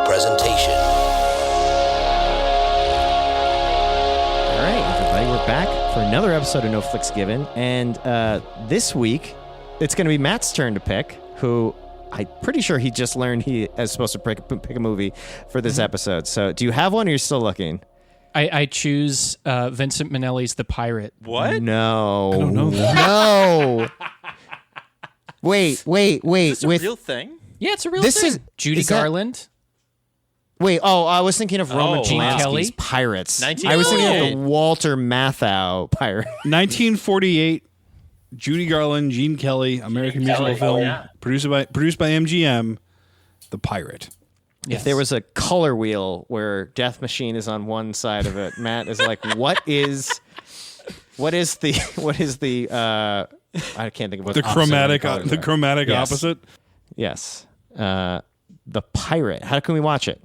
presentation. All right, everybody, we're back for another episode of No Flicks Given, and this week it's going to be Matt's turn to pick, who I'm pretty sure he just learned he is supposed to pick a movie for this episode. So do you have one, or you're still looking? I choose Vincent Minnelli's The Pirate. What? No. I don't know that. No. Wait. Is this a real thing? Yeah, it's a real This thing. is- Judy is that- Garland. Wait, I was thinking of Roman Gene Polanski's Kelly? Pirates. I 1948. was thinking of the Walter Matthau Pirate. 1948, Judy Garland, Gene Kelly, American musical film, produced by MGM, The Pirate. If there was a color wheel where Death Machine is on one side of it, Matt is like, what is the I can't think of what The chromatic Yes. opposite. Yes. The Pirate. How can we watch it?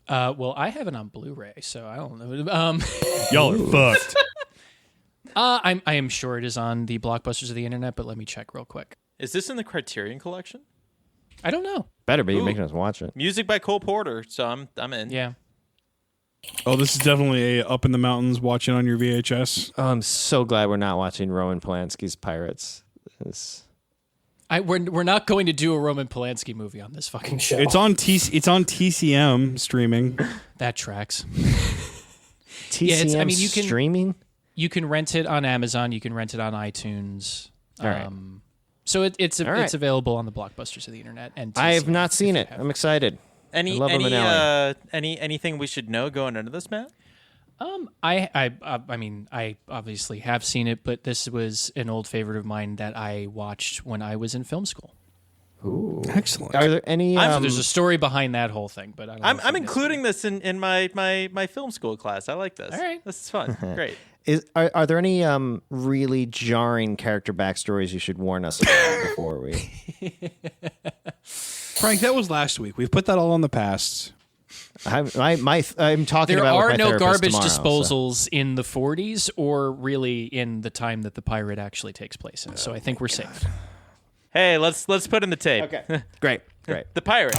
Well, I have it on Blu-ray, so I don't know. Y'all are fucked. I am sure it is on the blockbusters of the internet, but let me check real quick. Is this in the Criterion Collection? I don't know. Better be. You're making us watch it. Music by Cole Porter, so I'm in. Yeah. Oh, this is definitely a up in the mountains watching on your VHS. Oh, I'm so glad we're not watching Roman Polanski's Pirates. We're not going to do a Roman Polanski movie on this fucking show. It's on TCM streaming. That tracks. TCM I mean, you can- streaming? You can rent it on Amazon. You can rent it on iTunes. All right. So it's All right. available on the blockbusters of the internet. And I have TCM, not seen if it. you have I'm excited. I love Minnelli. Anything we should know going into this, Matt? I mean, I obviously have seen it, but this was an old favorite of mine that I watched when I was in film school. Ooh. Excellent. Are there any? So there's a story behind that whole thing, but I don't know if I'm it is. including this in my film school class. I like this. All right. This is fun. Great. Are there any really jarring character backstories you should warn us about before we? Frank, that was last week. We've put that all in the past. I'm talking There about with are my no therapist garbage tomorrow, disposals in the 40s or really in the time that the pirate actually takes place in. So I think we're safe. Hey, let's put in the tape. Okay, great. The Pirate.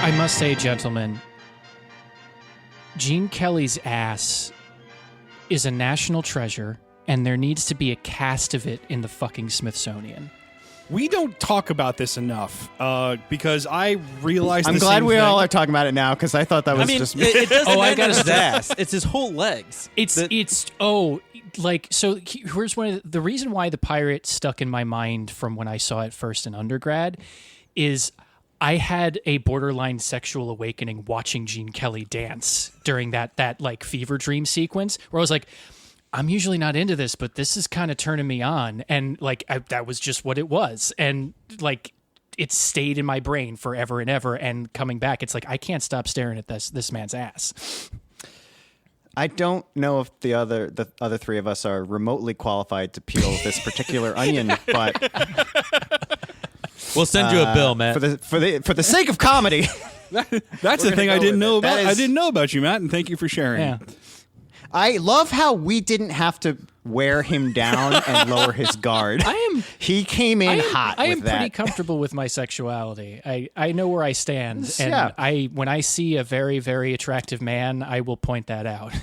I must say, gentlemen, Gene Kelly's ass is a national treasure, and there needs to be a cast of it in the fucking Smithsonian. We don't talk about this enough because I realized. I'm glad we all are talking about it now because I thought that was just me. it doesn't I end gotta on his say- ass. It's his whole legs. Here's one of the reason why the pirate stuck in my mind from when I saw it first in undergrad is I had a borderline sexual awakening watching Gene Kelly dance during that like fever dream sequence where I was like, I'm usually not into this, but this is kind of turning me on, and like that was just what it was, and like it stayed in my brain forever and ever, and coming back, it's like I can't stop staring at this man's ass. I don't know if the other three of us are remotely qualified to peel this particular onion, but We'll send you a bill, Matt. for the sake of comedy, That's the thing I didn't know about. That I is- didn't know about you, Matt, and thank you for sharing. Yeah. I love how we didn't have to wear him down and lower his guard. He came in hot. I am with that. pretty comfortable with my sexuality. I know where I stand, and Yeah. when I see a very, very attractive man, I will point that out.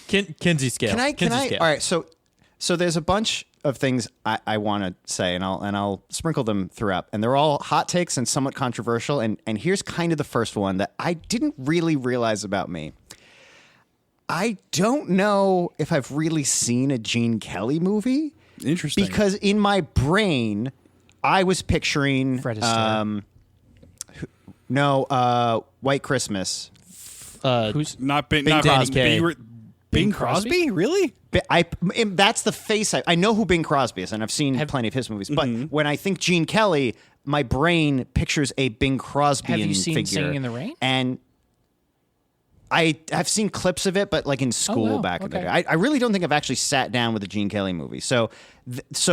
Kinsey scale. Can I? Kinsey scale. All right. So there's a bunch of things I want to say, and I'll sprinkle them throughout, and they're all hot takes and somewhat controversial. And here's kind of the first one that I didn't really realize about me. I don't know if I've really seen a Gene Kelly movie. Interesting. Because in my brain, I was picturing Fred Astaire. White Christmas. Who's Not Bing Danny Kaye. Bing Crosby? Really? That's the face. I know who Bing Crosby is, and I've seen plenty of his movies. But when I think Gene Kelly, my brain pictures a Bing Crosby Have you seen figure. Singing in the Rain? And I've seen clips of it, but like in school wow. back in the Okay. day. I really don't think I've actually sat down with a Gene Kelly movie. So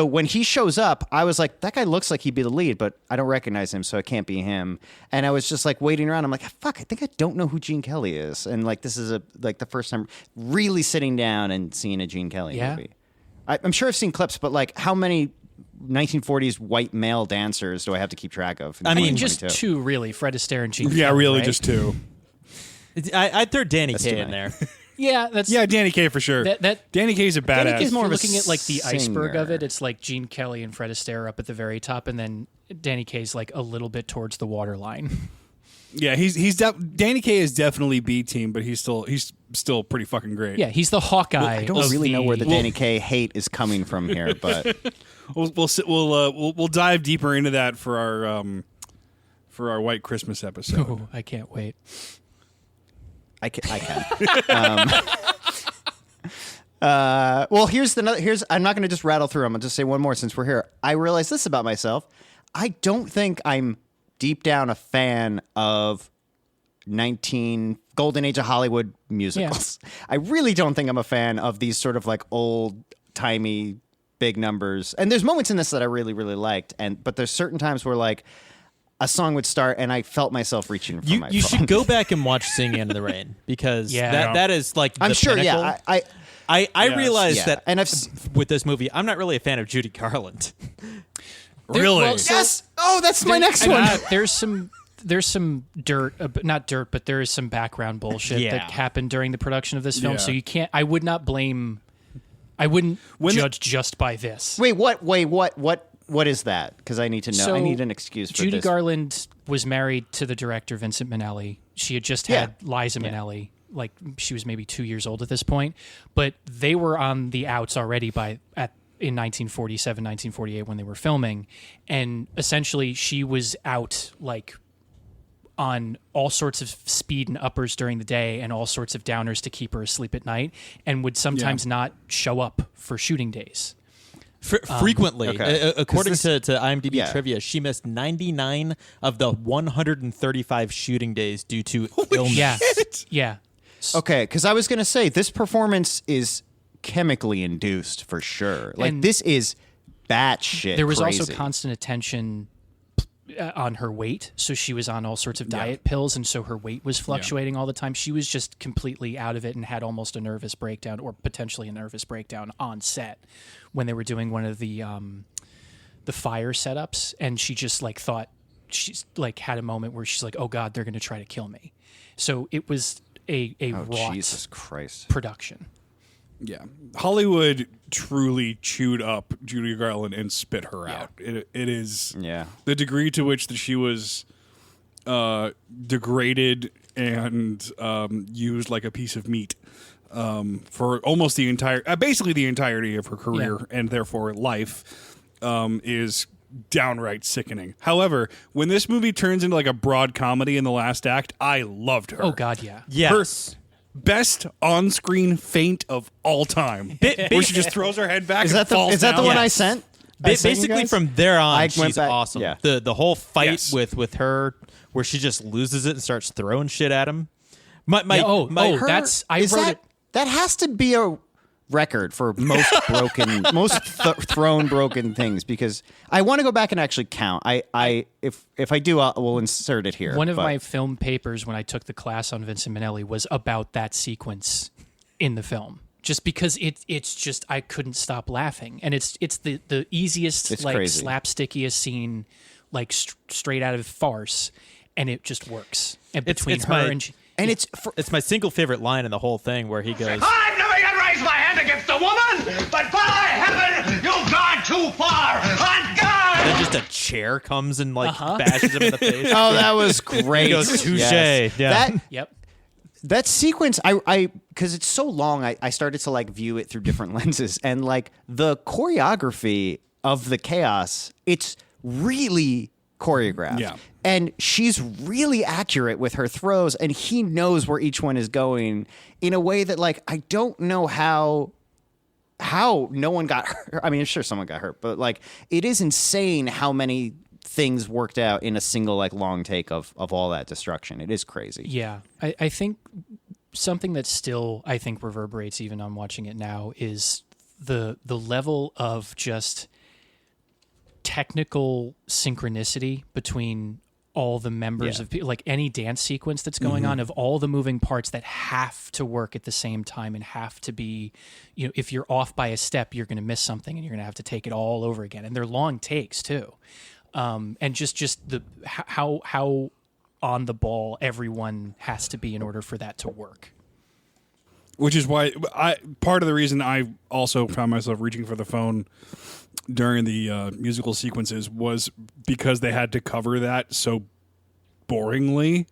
when he shows up, I was like, that guy looks like he'd be the lead, but I don't recognize him, so it can't be him. And I was just like waiting around. I'm like, fuck, I think I don't know who Gene Kelly is. And like this is the first time really sitting down and seeing a Gene Kelly movie. I'm sure I've seen clips, but like how many 1940s white male dancers do I have to keep track of? I mean, just two, really. Fred Astaire and Gene Yeah, Kelly, really, right? just two. I'd throw Danny too Kaye in many. there. Yeah, that's Danny Kaye for sure. Danny Kaye's a badass. Danny Kaye's more If of you're a looking at like the iceberg of singer. it, it's like Gene Kelly and Fred Astaire up at the very top, and then Danny Kaye's like a little bit towards the waterline. Yeah, Danny Kaye is definitely B team, but he's still pretty fucking great. Yeah, he's the Hawkeye. I don't really know where the Danny Kaye hate is coming from here, but We'll dive deeper into that for our White Christmas episode. Oh, I can't wait. I can. Well, here's I'm not going to just rattle through them. I'll just say one more since we're here. I realized this about myself. I don't think I'm deep down a fan of Golden Age of Hollywood musicals. Yeah. I really don't think I'm a fan of these sort of like old timey big numbers. And there's moments in this that I really, really liked. But there's certain times where like a song would start and I felt myself reaching for my phone. You should go back and watch Singing in the Rain because that is like the I'm sure. pinnacle. Yeah, I realized yeah. that and with this movie, I'm not really a fan of Judy Garland. Really? Well, so yes. Oh, that's my next one. There's some dirt, not dirt, but there is some background bullshit that happened during the production of this film. Yeah. So you can't. I would not blame. I wouldn't judge just by this. Wait, what is that? Because I need to know. So I need an excuse for Judy this. Garland was married to the director Vincent Minnelli. She had just had Liza Minnelli. Like she was maybe 2 years old at this point, but they were on the outs already in 1947, 1948 when they were filming, and essentially she was out like on all sorts of speed and uppers during the day and all sorts of downers to keep her asleep at night, and would sometimes not show up for shooting days. Frequently, okay. according to IMDb Yeah. trivia, she missed 99 of the 135 shooting days due to illness. Yeah. Okay, because I was going to say this performance is chemically induced for sure. Like And this is batshit. There was crazy. also constant attention on her weight, so she was on all sorts of diet pills, and so her weight was fluctuating all the time. She was just completely out of it and had almost a nervous breakdown, or potentially a nervous breakdown on set when they were doing one of the fire setups, and she just like thought she's like had a moment where she's like, "Oh God, they're going to try to kill me." So it was a raw Jesus Christ production. Yeah. Hollywood truly chewed up Judy Garland and spit her out. It is the degree to which that she was degraded and used like a piece of meat for almost basically the entirety of her career and therefore life is downright sickening. However, when this movie turns into like a broad comedy in the last act, I loved her. Oh God, yeah. Yes. Her best on-screen feint of all time, where she just throws her head back. Is and that falls the down. one I Yes. sent? Basically, from there on, I went she's back- awesome. yeah. The whole fight Yes. with her, where she just loses it and starts throwing shit at him. My that's I Is wrote that, it. that has to be a record for most thrown broken things, because I want to go back and actually count. If I do, we'll insert it here. One of but- my film papers when I took the class on Vincent Minnelli was about that sequence in the film. Just because it's just I couldn't stop laughing, and it's the easiest It's like crazy. slapstickiest scene, like straight out of farce, and it just works. And between it's her my- and and it's It's my single favorite line in the whole thing, where he goes, I've never yet raised my hand against a woman, but by heaven, you've gone too far. On God! then just a chair comes and like bashes him in the face. oh, that was great. He goes, touche. Yes. Yeah. yep. That sequence, I because it's so long, I started to like view it through different lenses, and like the choreography of the chaos, it's really choreographed. Yeah. And she's really accurate with her throws, and he knows where each one is going in a way that, like, I don't know how no one got hurt. I mean, sure, someone got hurt, but, like, it is insane how many things worked out in a single, like, long take of all that destruction. It is crazy. Yeah. I think something that still, I think, reverberates even on watching it now is the level of just technical synchronicity between all the members of like any dance sequence that's going on, of all the moving parts that have to work at the same time and have to be, you know, if you're off by a step, you're going to miss something and you're going to have to take it all over again. And they're long takes too. And just the how on the ball everyone has to be in order for that to work. Which is why part of the reason I also found myself reaching for the phone during the musical sequences was because they had to cover that so boringly.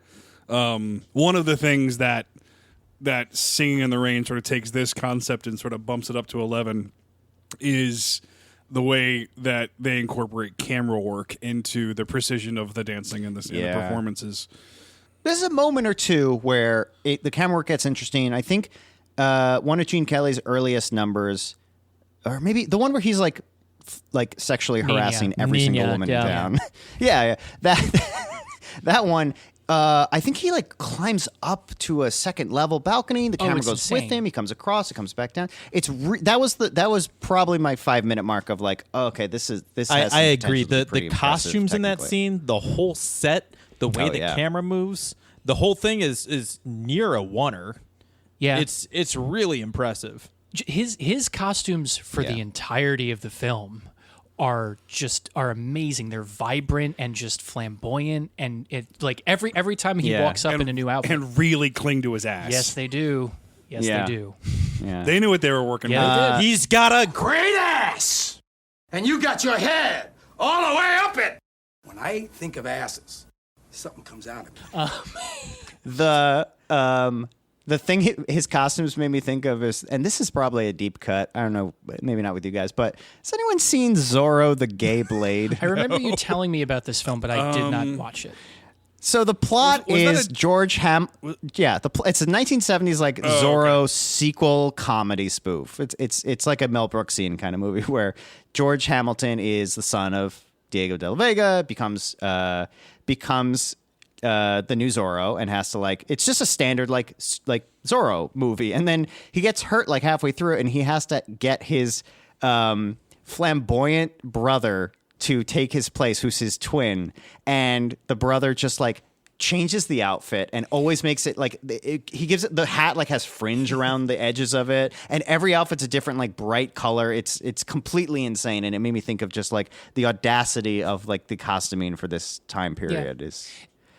One of the things that Singing in the Rain sort of takes this concept and sort of bumps it up to 11 is the way that they incorporate camera work into the precision of the dancing and the performances. There's a moment or two where the camera work gets interesting. I think one of Gene Kelly's earliest numbers, or maybe the one where he's like sexually harassing every single woman in town. Yeah, that one. I think he like climbs up to a second level balcony. The camera goes insane. with him. He comes across. It comes back down. It's that was probably my 5-minute mark of like, oh, okay, this. I agree. The costumes in that scene, the whole set, the way the camera moves, the whole thing is near a oneer. Yeah, it's really impressive. His costumes for the entirety of the film are amazing. They're vibrant and just flamboyant, and it like every time he walks up in a new outfit and really cling to his ass. Yes, they do. Yes, they do. Yeah. They knew what they were working with. He's got a Great ass! And you got your head all the way up it! When I think of asses, something comes out of me. The thing his costumes made me think of is, and this is probably a deep cut, I don't know, maybe not with you guys, but has anyone seen Zorro the Gay Blade? I remember you telling me about this film, but I did not watch it. So the plot is George it's a 1970s like Zorro sequel comedy spoof. It's like a Mel Brooks scene kind of movie where George Hamilton is the son of Diego de la Vega, becomes the new Zorro and has to like, it's just a standard like Zorro movie, and then he gets hurt like halfway through and he has to get his flamboyant brother to take his place, who's his twin, and the brother just like changes the outfit and always makes it like he gives it the hat like has fringe around the edges of it, and every outfit's a different like bright color. It's completely insane, and it made me think of just like the audacity of like the costuming for this time period is.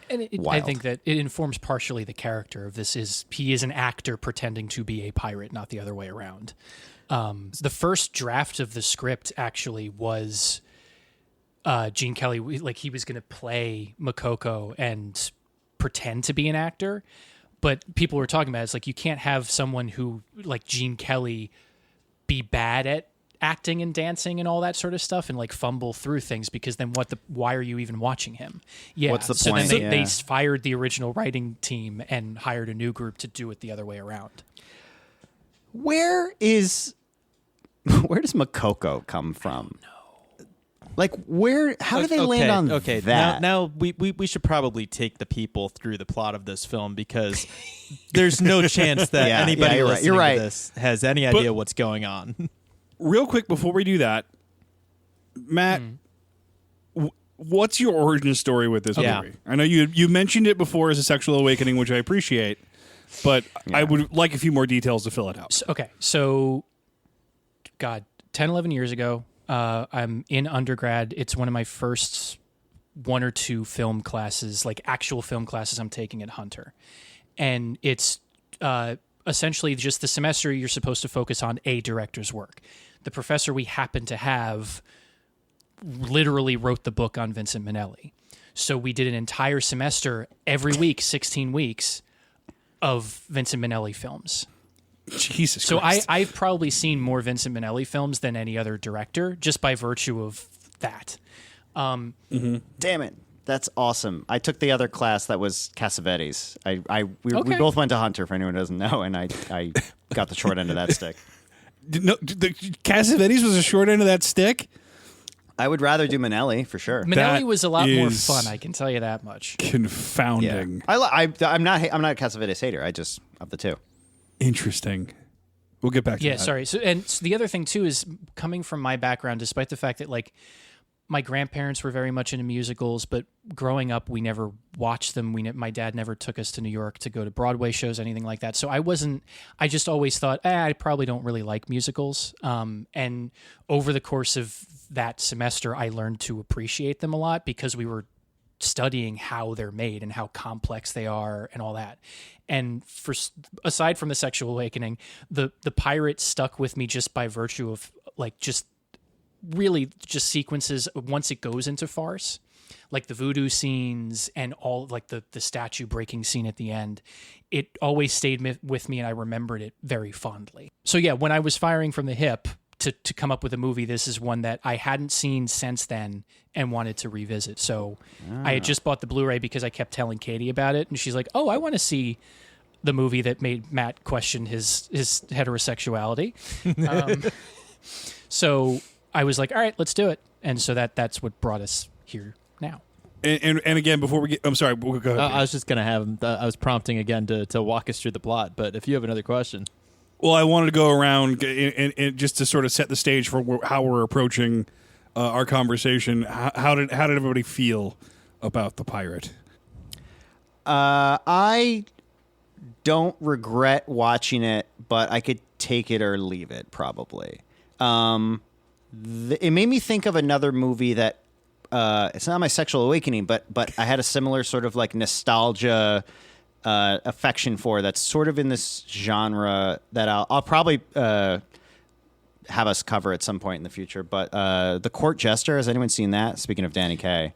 And I think that it informs partially the character of this. He is an actor pretending to be a pirate, not the other way around. The first draft of the script actually was Gene Kelly, like he was going to play Makoko and pretend to be an actor, but people were talking about it's like you can't have someone who like Gene Kelly be bad at acting and dancing and all that sort of stuff and like fumble through things, because then why are you even watching him? Yeah. What's the so point? Then they fired the original writing team and hired a new group to do it the other way around. Where does Makoko come from? Like how do they land on that? Now we should probably take the people through the plot of this film, because there's no chance that anybody listening to this has any idea what's going on. Real quick before we do that, Matt, what's your origin story with this movie? I know you mentioned it before as a sexual awakening, which I appreciate, but I would like a few more details to fill it out. So 10, 11 years ago, I'm in undergrad. It's one of my first 1 or 2 film classes, like actual film classes I'm taking at Hunter. And it's essentially just the semester you're supposed to focus on a director's work. The professor we happen to have literally wrote the book on Vincent Minnelli. So we did an entire semester every week, 16 weeks of Vincent Minnelli films. Jesus So Christ. I've probably seen more Vincent Minnelli films than any other director just by virtue of that. Damn it. That's awesome. I took the other class that was Cassavetes. We both went to Hunter, for anyone who doesn't know, and I got the short end of that stick. No, the Cassavetes was a short end of that stick? I would rather do Manelli, for sure. Manelli was a lot more fun, I can tell you that much. Confounding. Yeah. I'm not a Cassavetes hater. I just, of the two. Interesting. We'll get back to that. Yeah, sorry. So the other thing, too, is coming from my background, despite the fact that, like, my grandparents were very much into musicals, but growing up, we never watched them. My dad never took us to New York to go to Broadway shows, anything like that. So I just always thought, I probably don't really like musicals. And over the course of that semester, I learned to appreciate them a lot because we were studying how they're made and how complex they are and all that. And aside from the sexual awakening, the pirate stuck with me just by virtue of like just sequences once it goes into farce, like the voodoo scenes and all like the statue breaking scene at the end. It always stayed with me and I remembered it very fondly. So yeah, when I was firing from the hip to come up with a movie, this is one that I hadn't seen since then and wanted to revisit. So I had just bought the Blu-ray because I kept telling Katie about it and she's like, oh, I want to see the movie that made Matt question his heterosexuality. So I was like, all right, let's do it. And so that's what brought us here now. And again, before we get, I'm sorry, we'll go ahead. I was just going to have him, I was prompting again to walk us through the plot, but if you have another question. Well, I wanted to go around and just to sort of set the stage for how we're approaching our conversation. How did everybody feel about The Pirate? I don't regret watching it, but I could take it or leave it probably. It made me think of another movie that it's not my sexual awakening, but I had a similar sort of like nostalgia affection for that's sort of in this genre that I'll probably have us cover at some point in the future. But The Court Jester, has anyone seen that? Speaking of Danny Kaye.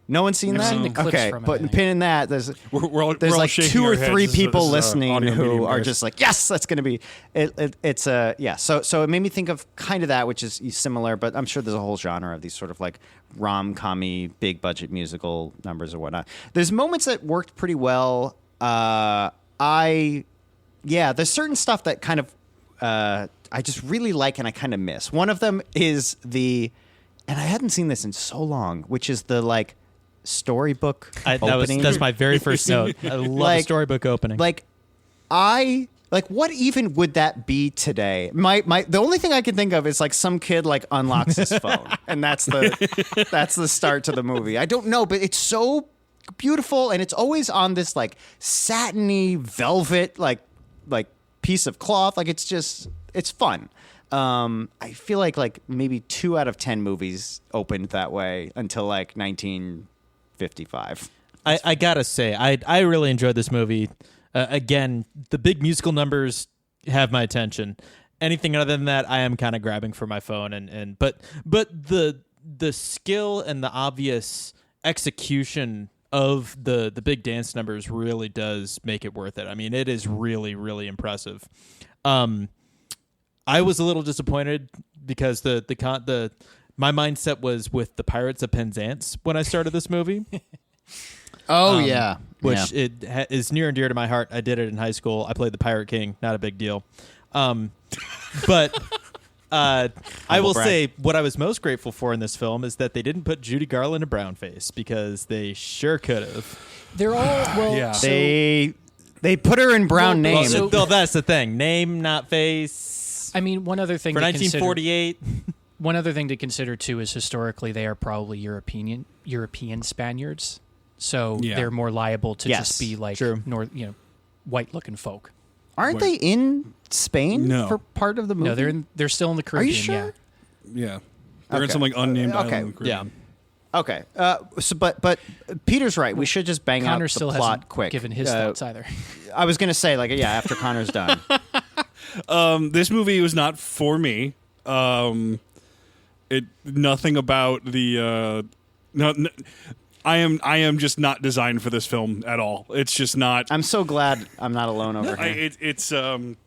No one's seen I've that? seen the clips okay, from it, putting pin in that. There's like like two or three people listening audio who medium, are guys. just like, yes, that's going to be it's yeah. So it made me think of kind of that, which is similar, but I'm sure there's a whole genre of these sort of like rom-commy, big budget musical numbers or whatnot. There's moments that worked pretty well. There's certain stuff that kind of I just really like and I kind of miss. One of them is and I hadn't seen this in so long, which is the like storybook opening. That's my very first note. I love a storybook opening. What even would that be today? The only thing I can think of is like some kid like unlocks his phone, and that's the start to the movie. I don't know, but it's so beautiful, and it's always on this like satiny velvet like piece of cloth. Like it's fun. I feel like maybe 2 out of 10 movies opened that way until like 1955. I gotta say, I really enjoyed this movie. Again, the big musical numbers have my attention. Anything other than that, I am kind of grabbing for my phone. But the skill and the obvious execution of the big dance numbers really does make it worth it. I mean, it is really, really impressive. I was a little disappointed because my mindset was with the Pirates of Penzance when I started this movie. Which is near and dear to my heart. I did it in high school. I played the Pirate King. Not a big deal. But I will say what I was most grateful for in this film is that they didn't put Judy Garland in brownface because they sure could have. They're all well. So, they put her in brown name. Well, that's the thing. Name, not face. I mean, one other thing for to 1948. One other thing to consider too is historically they are probably European Spaniards, so they're more liable to just be like white looking folk. Aren't they in Spain for part of the movie? No, they're still in the Caribbean. Are you sure? Yeah, they're in some like unnamed island in the Caribbean. Okay. But Peter's right. We should just bang Connor out the still plot hasn't quick. given his thoughts either. I was going to say, after Connor's done. This movie was not for me. Nothing about the. I am just not designed for this film at all. It's just not. I'm so glad I'm not alone over here. It's one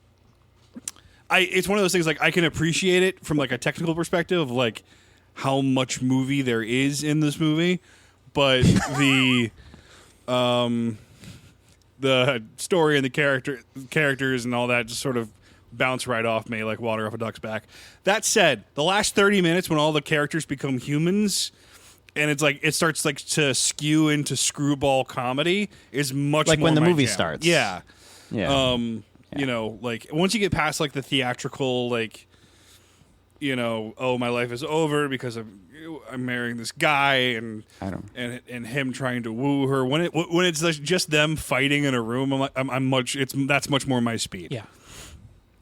of those things like I can appreciate it from like a technical perspective, like how much movie there is in this movie, but the story and the characters and all that just sort of bounce right off me like water off a duck's back. That said, the last 30 minutes when all the characters become humans and it's like it starts like to skew into screwball comedy is much like more when the my movie jam. starts. Yeah. Yeah. You know, like once you get past like the theatrical, like, you know, oh, my life is over because I'm marrying this guy and him trying to woo her. When it's just them fighting in a room, that's much more my speed. Yeah.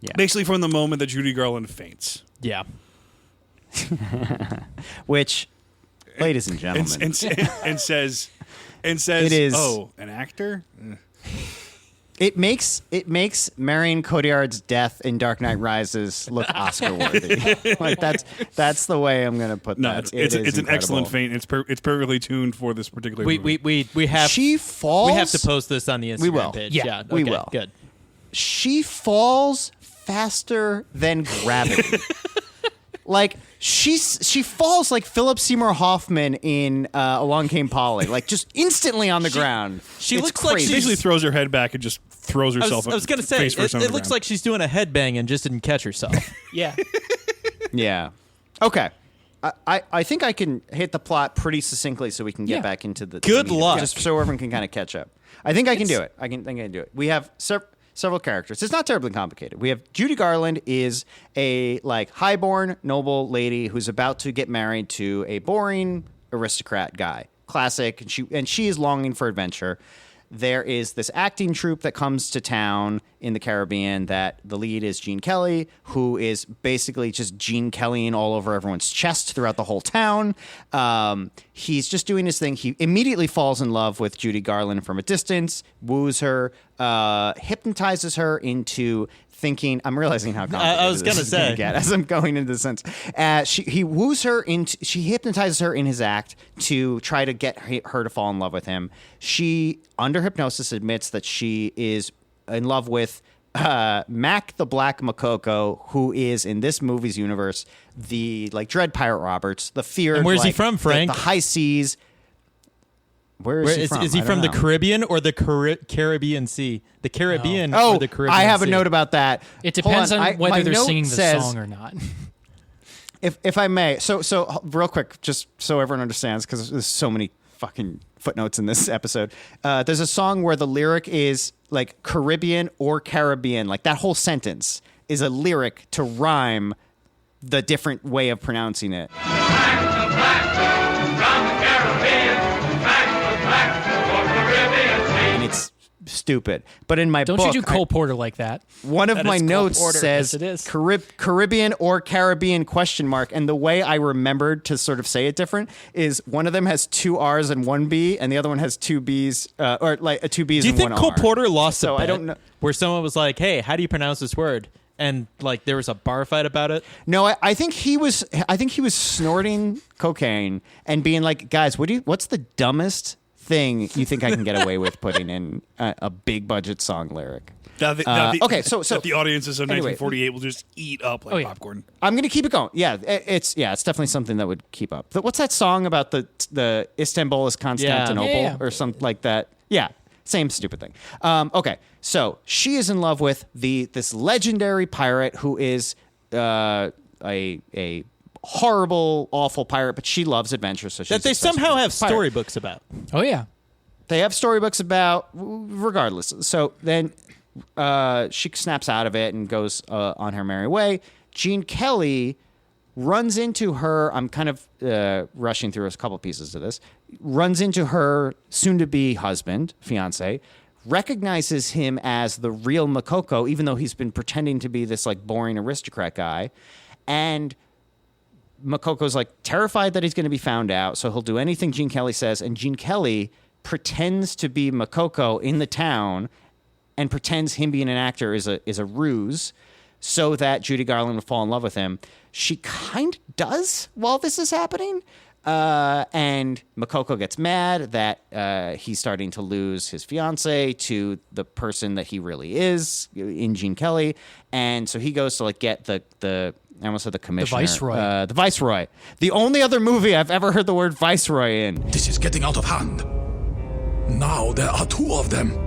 Yeah. Basically, from the moment that Judy Garland faints. Yeah. Which, ladies and gentlemen, and says, It is- oh, an actor. it makes Marion Cotillard's death in Dark Knight Rises look Oscar worthy. Like that's the way I'm gonna put No, that. it's an incredible. excellent feint. It's perfectly tuned for this particular movie. We have She falls. we have to post this on the Instagram will. page. Yeah, we okay, will. Good. She falls faster than gravity. Like she falls like Philip Seymour Hoffman in Along Came Polly, like just instantly on the ground. she It's looks like crazy. She basically throws her head back and just throws herself. I was going to say, face first on it the looks ground. like she's doing a headbang and just didn't catch herself. Yeah. Yeah. Okay. I think I can hit the plot pretty succinctly so we can get Yeah. back into the Good meat of it, luck. just so everyone can kind of catch up. I think I can do it. I think I can do it. We have several characters. It's not terribly complicated. We have Judy Garland is a like highborn noble lady who's about to get married to a boring aristocrat guy. Classic, and she is longing for adventure. There is this acting troupe that comes to town in the Caribbean that the lead is Gene Kelly, who is basically just Gene Kellying all over everyone's chest throughout the whole town. He's just doing his thing. He immediately falls in love with Judy Garland from a distance, woos her, hypnotizes her into thinking. I'm realizing how complicated I was this gonna is gonna say. get as I'm going into the sense. He woos her into. She hypnotizes her in his act to try to get her to fall in love with him. She, under hypnosis, admits that she is in love with Mac the Black Makoko, who is in this movie's universe the like Dread Pirate Roberts, the feared. And where's he like, from, Frank? The high seas. Where is he from? Is he I from don't the know. Caribbean or the Caribbean Sea? The Caribbean Oh, or the Caribbean I have a Sea? note about that. It Hold depends on my whether they're note singing the says- song or not. If I may, so real quick, just so everyone understands, because there's so many fucking footnotes in this episode. There's a song where the lyric is like Caribbean or Caribbean, like that whole sentence is a lyric to rhyme the different way of pronouncing it. And it's stupid. But in my Don't book, you do Cole Porter like that? one of That my is Cole notes Porter. says Yes, it is. Caribbean or Caribbean ? And the way I remembered to sort of say it different is one of them has two R's and one B, and the other one has two B's, or like two B's Do you and think one Cole R. Porter lost So a bet I don't know. where someone was like, "Hey, how do you pronounce this word?" And like there was a bar fight about it. No, I think he was. I think he was snorting cocaine and being like, "Guys, what's the dumbest thing you think I can get away with putting in a big budget song lyric?" Okay, so that the audiences of anyway. 1948 will just eat up like Oh, yeah. popcorn. I'm gonna keep it going. Yeah, it's definitely something that would keep up. What's that song about the Istanbul is Constantinople Yeah. or something like that? Yeah, same stupid thing. Okay, so she is in love with this legendary pirate who is a horrible, awful pirate, but she loves adventure, so she's That they obsessed somehow with have this pirate. storybooks about. Oh yeah. They have storybooks about, regardless. So then she snaps out of it and goes on her merry way. Gene Kelly runs into her. I'm kind of rushing through a couple pieces of this. Runs into her soon-to-be husband, fiance, recognizes him as the real Makoko, even though he's been pretending to be this like boring aristocrat guy. And Makoko's like terrified that he's going to be found out, so he'll do anything Gene Kelly says. And Gene Kelly pretends to be Makoko in the town and pretends him being an actor is a ruse so that Judy Garland will fall in love with him. She kind of does while this is happening. And Makoko gets mad that he's starting to lose his fiance to the person that he really is in Gene Kelly. And so he goes to like get the I almost said the commissioner. Viceroy. The Viceroy. The only other movie I've ever heard the word Viceroy in. This is getting out of hand. Now there are two of them.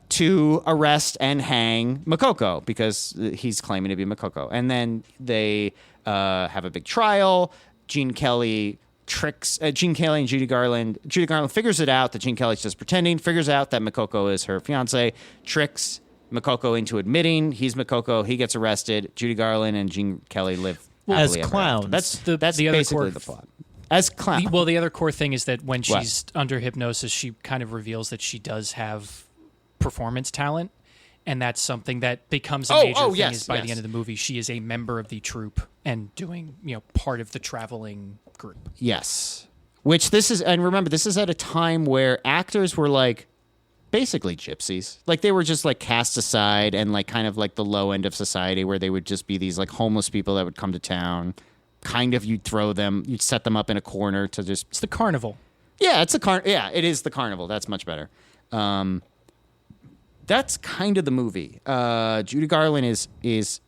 To arrest and hang Makoko because he's claiming to be Makoko. And then they have a big trial. Gene Kelly and Judy Garland. Judy Garland figures it out that Gene Kelly's just pretending, figures out that Makoko is her fiance, tricks Makoko into admitting he's Makoko. He gets arrested. Judy Garland and Gene Kelly live as happily ever clowns. after. That's the other basically the plot. As clowns. The other core thing is that when she's under hypnosis, she kind of reveals that she does have performance talent, and that's something that becomes a major thing. Yes, is by the end of the movie, she is a member of the troupe and doing part of the traveling group. Yes. Which this is, and remember, this is at a time where actors were like basically gypsies. Like they were just like cast aside and like kind of like the low end of society where they would just be these like homeless people that would come to town. Kind of you'd set them up in a corner to just. It's the carnival. Yeah, it is the carnival. That's much better. That's kind of the movie. Judy Garland is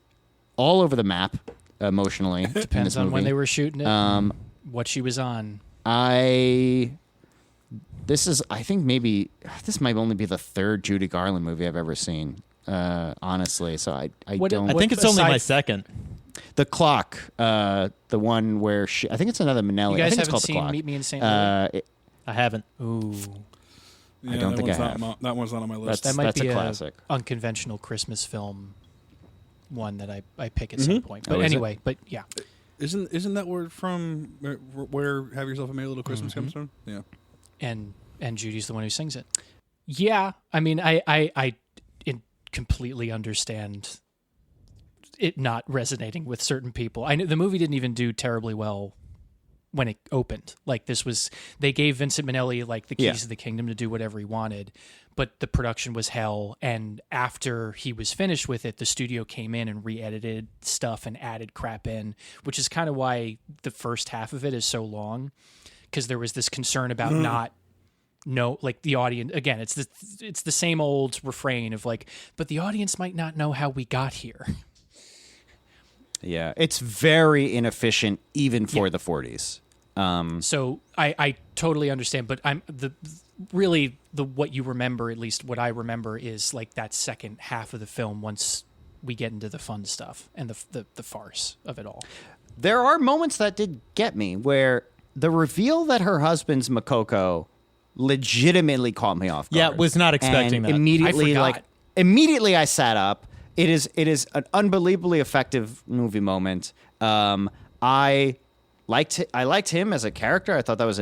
all over the map emotionally. Depends on when they were shooting it, what she was on. I think maybe this might only be the third Judy Garland movie I've ever seen. Honestly, so I don't. I think it's only my second. The Clock, the one where I think it's another Minnelli. You guys I think it's haven't called seen The Clock. Meet Me in St. Louis? I haven't. Ooh. Yeah, I don't think I have. That one's not on my list. That might That's be a classic. Unconventional Christmas film one that I pick at some point. But is it? anyway, but yeah. Isn't that word from where Have Yourself a Merry Little Christmas comes from? Yeah. And Judy's the one who sings it. Yeah, I mean, I completely understand it not resonating with certain people. I know the movie didn't even do terribly well when it opened. Like they gave Vincent Minnelli like the keys to the kingdom to do whatever he wanted, but the production was hell. And after he was finished with it, the studio came in and re-edited stuff and added crap in, which is kind of why the first half of it is so long, because there was this concern about like the audience again. It's the same old refrain of like, but the audience might not know how we got here. Yeah, it's very inefficient even for the 40s. So I totally understand, but what you remember, at least what I remember, is like that second half of the film once we get into the fun stuff and the farce of it all. There are moments that did get me where the reveal that her husband's Makoko legitimately caught me off guard. Yeah, was not expecting and that. Immediately I sat up. It is an unbelievably effective movie moment. I liked him as a character. I thought that was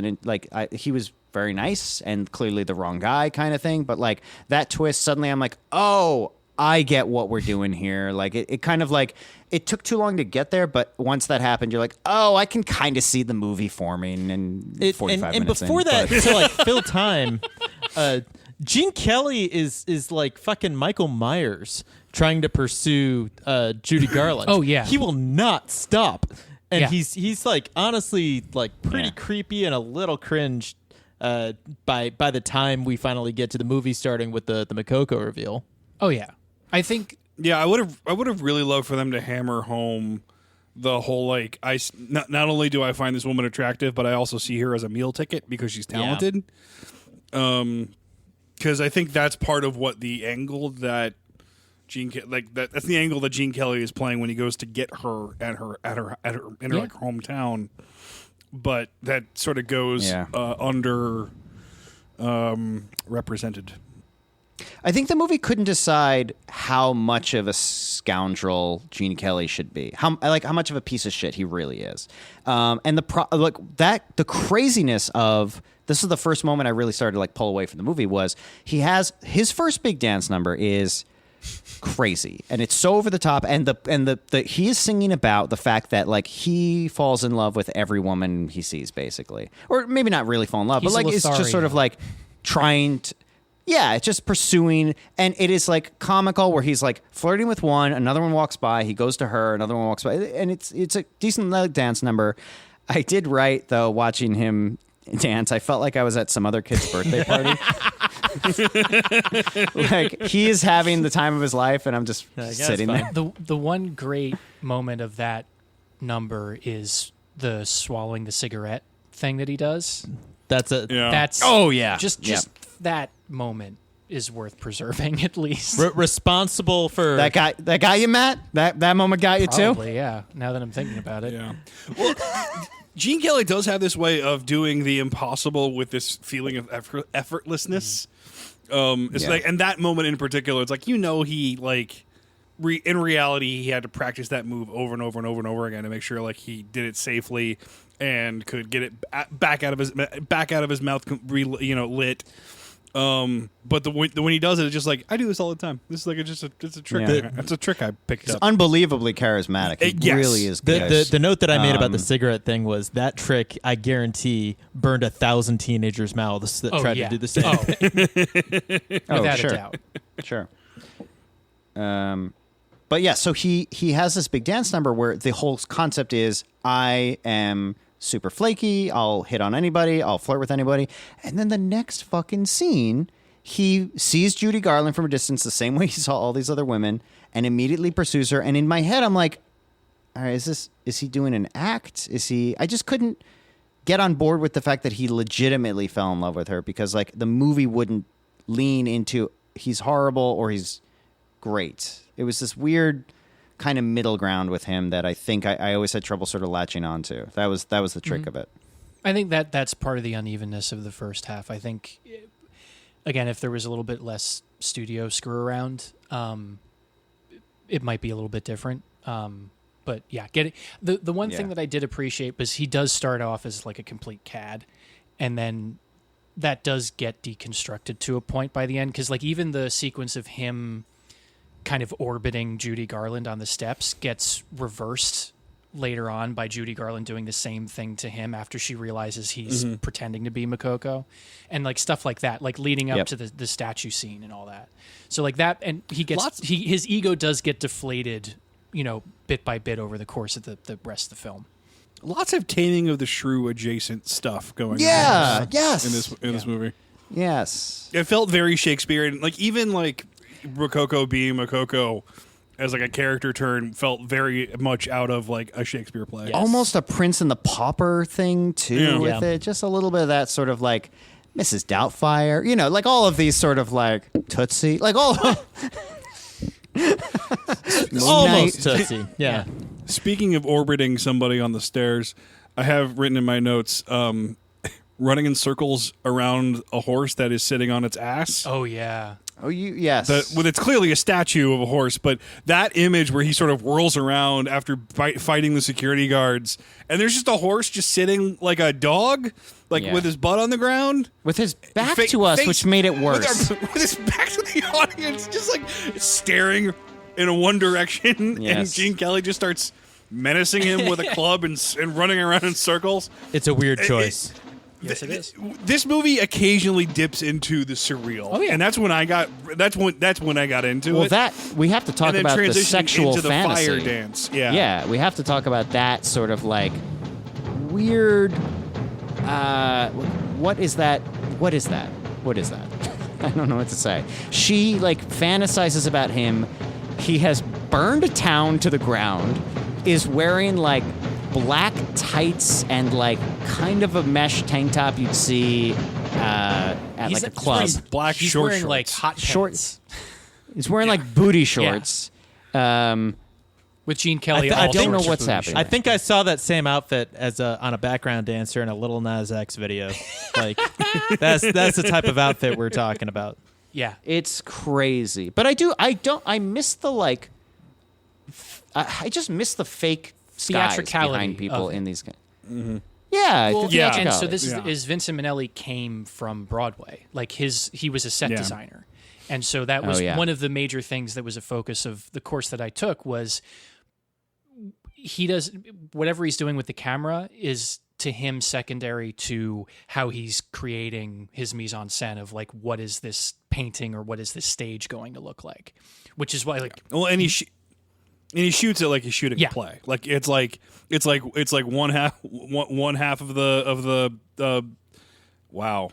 he was very nice and clearly the wrong guy kind of thing. But like that twist, suddenly I'm like, oh, I get what we're doing here. Like it kind of like it took too long to get there, but once that happened, you're like, oh, I can kind of see the movie forming. And 45 and minutes before in, that, to like fill time, Gene Kelly is like fucking Michael Myers trying to pursue Judy Garland. Oh yeah, he will not stop, and Yeah. he's like honestly like pretty creepy and a little cringe. By the time we finally get to the movie starting with the Makoko reveal. Oh yeah, I think. Yeah, I would have really loved for them to hammer home the whole like not only do I find this woman attractive, but I also see her as a meal ticket because she's talented. Because I think that's part of what the angle that that's the angle that Gene Kelly is playing when he goes to get her in her like hometown. But that sort of goes under represented. I think the movie couldn't decide how much of a scoundrel Gene Kelly should be. How much of a piece of shit he really is. And the craziness of this is the first moment I really started to like pull away from the movie was he has his first big dance number is crazy and it's so over the top and the he is singing about the fact that like he falls in love with every woman he sees basically, or maybe not really fall in love, but like it's just sort of like trying to. Yeah, it's just pursuing, and it is like comical where he's like flirting with one, another one walks by, he goes to her, another one walks by, and it's a decent dance number. I did write though watching him dance, I felt like I was at some other kid's birthday party. Like, he is having the time of his life, and I'm just sitting there. The one great moment of that number is the swallowing the cigarette thing that he does. That's a That's yeah. Just that moment is worth preserving at least. responsible for That guy you met? That moment got you too? Probably, yeah. Now that I'm thinking about it. Yeah. Well, Gene Kelly does have this way of doing the impossible with this feeling of effortlessness. It's like, and that moment in particular, it's like, he like in reality he had to practice that move over and over and over and over again to make sure like he did it safely and could get it back out of his mouth, lit. But when he does it, it's just like, I do this all the time. This is like it's a trick. Yeah. It's a trick I picked He's up. unbelievably charismatic. He Yes. really is good. The note that I made about the cigarette thing was that trick, I guarantee, burned 1,000 teenagers' mouths that tried to do the same. Without sure. a doubt. Sure. But yeah, so he has this big dance number where the whole concept is, I am super flaky, I'll hit on anybody, I'll flirt with anybody. And then the next fucking scene, he sees Judy Garland from a distance the same way he saw all these other women and immediately pursues her. And in my head, I'm like, all right, is he doing an act? I just couldn't get on board with the fact that he legitimately fell in love with her, because like the movie wouldn't lean into he's horrible or he's great. It was this weird kind of middle ground with him that I think I always had trouble sort of latching on to. That was the trick of it. I think that's part of the unevenness of the first half. I think, again, if there was a little bit less studio screw around, it might be a little bit different. But yeah, the one thing that I did appreciate was he does start off as like a complete cad, and then that does get deconstructed to a point by the end, because like even the sequence of him kind of orbiting Judy Garland on the steps gets reversed later on by Judy Garland doing the same thing to him after she realizes he's pretending to be Makoko, and like stuff like that, like leading up to the statue scene and all that. So like that, and his ego does get deflated, bit by bit over the course of the rest of the film. Lots of Taming of the Shrew adjacent stuff going on. Yes. In this movie. Yes. It felt very Shakespearean. Like even like Makoko being Makoko as like a character turn felt very much out of like a Shakespeare play. Yes. Almost a Prince and the Pauper thing too with Yeah. it. Just a little bit of that sort of like Mrs. Doubtfire, like all of these sort of like Tootsie, like all Almost Tootsie. Yeah. Speaking of orbiting somebody on the stairs, I have written in my notes running in circles around a horse that is sitting on its ass. Oh yeah. yes. It's clearly a statue of a horse, but that image where he sort of whirls around after fighting the security guards, and there's just a horse just sitting like a dog, with his butt on the ground. With his back to us, which made it worse. With his back to the audience, just like staring in one direction, Yes. and Gene Kelly just starts menacing him with a club and running around in circles. It's a weird choice. Yes, it is. This movie occasionally dips into the surreal, yeah. and that's when I got into Well, it. that we have to talk and then about the transitioning sexual into the fantasy. fire dance. Yeah, Yeah, we have to talk about that sort of like weird. What is that? What is that? What is that? I don't know what to say. She like fantasizes about him. He has burned a town to the ground. Is wearing like black tights and like kind of a mesh tank top you'd see at like a club. black He's short wearing like shorts. hot Shorts. pants He's wearing like booty shorts. with Gene Kelly. I all don't know sorts of what's booty happening. I think I saw that same outfit as on a background dancer in a Lil Nas X video. Like that's the type of outfit we're talking about. Yeah. It's crazy. But I miss the like, I just miss the fake skies Theatricality behind people of it. in these. Yeah. Well, the yeah. And so theatricality. this Yeah. is Vincent Minnelli came from Broadway. Like he was a set Yeah. designer. And so that was yeah. one of the major things that was a focus of the course that I took was he does whatever he's doing with the camera is to him secondary to how he's creating his mise en scène of like, what is this painting or what is this stage going to look like? Which is why like, Well, and he shoots it like he's shooting Yeah. a play. Like it's like one half of the Wow.